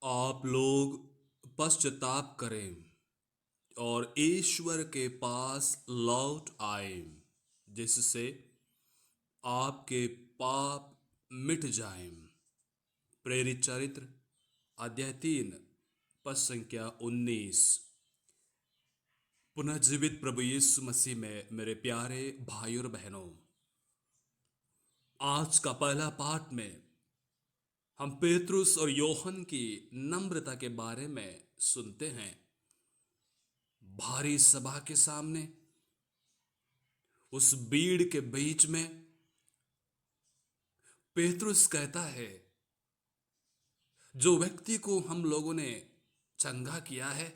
आप लोग पश्चाताप करें और ईश्वर के पास लौट आए, जिससे आपके पाप मिट जाएं। प्रेरित चरित्र अध्याय 3 पद संख्या 19। पुनर्जीवित प्रभु यीशु मसीह में मेरे प्यारे भाई और बहनों, आज का पहला पाठ में हम पेतरुस और योहन की नम्रता के बारे में सुनते हैं। भारी सभा के सामने, उस भीड़ के बीच में पेतरुस कहता है, जो व्यक्ति को हम लोगों ने चंगा किया है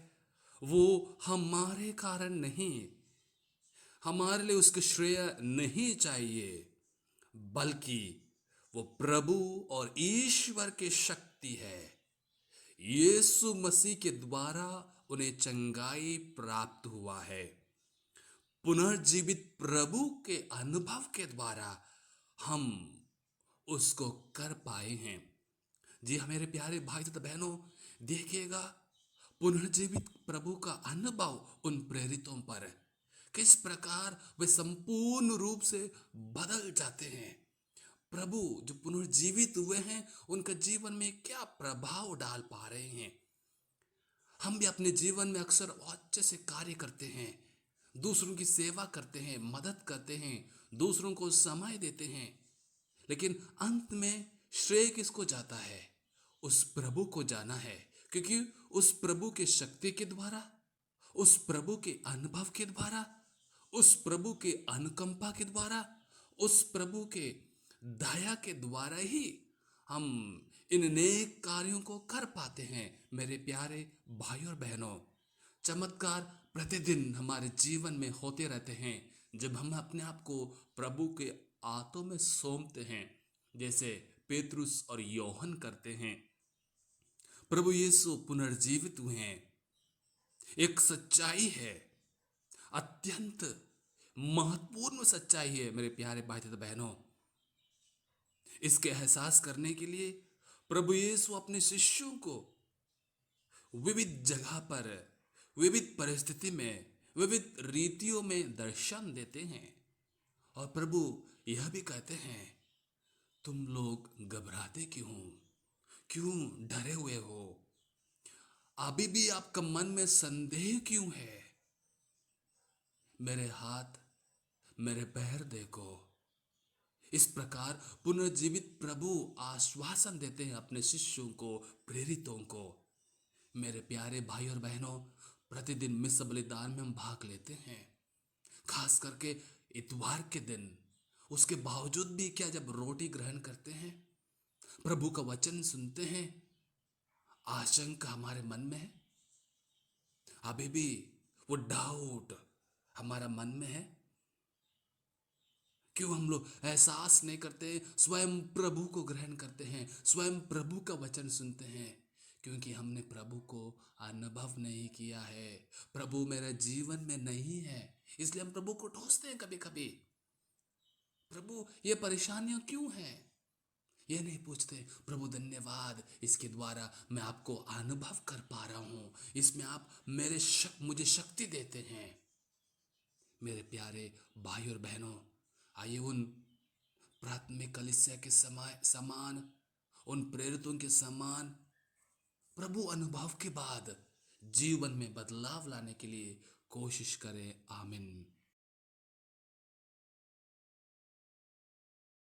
वो हमारे कारण नहीं, हमारे लिए उसका श्रेय नहीं चाहिए, बल्कि वो प्रभु और ईश्वर की शक्ति है। यीशु मसीह के द्वारा उन्हें चंगाई प्राप्त हुआ है। पुनर्जीवित प्रभु के अनुभव के द्वारा हम उसको कर पाए हैं। जी हाँ मेरे प्यारे भाई तथा बहनों, देखिएगा पुनर्जीवित प्रभु का अनुभव उन प्रेरितों पर किस प्रकार वे संपूर्ण रूप से बदल जाते हैं। प्रभु जो पुनर्जीवित हुए हैं उनका जीवन में क्या प्रभाव डाल पा रहे हैं। हम भी अपने जीवन में अक्सर अच्छे से कार्य करते हैं, दूसरों की सेवा करते हैं, मदद करते हैं, दूसरों को समय देते हैं, लेकिन अंत में श्रेय किसको जाता है? उस प्रभु को जाना है, क्योंकि उस प्रभु के शक्ति के द्वारा, उस प्रभु के अनुभव के द्वारा, उस प्रभु के अनुकंपा के द्वारा, उस प्रभु के दया के द्वारा ही हम इन नेक कार्यों को कर पाते हैं। मेरे प्यारे भाई और बहनों, चमत्कार प्रतिदिन हमारे जीवन में होते रहते हैं जब हम अपने आप को प्रभु के हाथों में सौंपते हैं, जैसे पेतरुस और योहन करते हैं। प्रभु यीशु पुनर्जीवित हुए हैं, एक सच्चाई है, अत्यंत महत्वपूर्ण सच्चाई है मेरे प्यारे भाई तथा बहनों। इसके एहसास करने के लिए प्रभु यीशु अपने शिष्यों को विविध जगह पर, विविध परिस्थिति में, विविध रीतियों में दर्शन देते हैं और प्रभु यह भी कहते हैं, तुम लोग घबराते क्यों हो? क्यों डरे हुए हो? अभी भी आपका मन में संदेह क्यों है? मेरे हाथ, मेरे पैर देखो। इस प्रकार पुनर्जीवित प्रभु आश्वासन देते हैं अपने शिष्यों को, प्रेरितों को। मेरे प्यारे भाई और बहनों, प्रतिदिन मिस बलिदान में हम भाग लेते हैं, खास करके इतवार के दिन। उसके बावजूद भी क्या जब रोटी ग्रहण करते हैं, प्रभु का वचन सुनते हैं, आशंका हमारे मन में है? अभी भी वो डाउट हमारा मन में है? क्यों हम लोग एहसास नहीं करते, स्वयं प्रभु को ग्रहण करते हैं, स्वयं प्रभु का वचन सुनते हैं? क्योंकि हमने प्रभु को अनुभव नहीं किया है, प्रभु मेरे जीवन में नहीं है, इसलिए हम प्रभु को ठोसते हैं कभी कभी। प्रभु ये परेशानियां क्यों हैं? ये नहीं पूछते, प्रभु धन्यवाद, इसके द्वारा मैं आपको अनुभव कर पा रहा हूं, इसमें आप मुझे शक्ति देते हैं। मेरे प्यारे भाई और बहनों, आइए उन प्राथमिक कलीसिया के समान, उन प्रेरितों के समान प्रभु अनुभव के बाद जीवन में बदलाव लाने के लिए कोशिश करें। आमीन।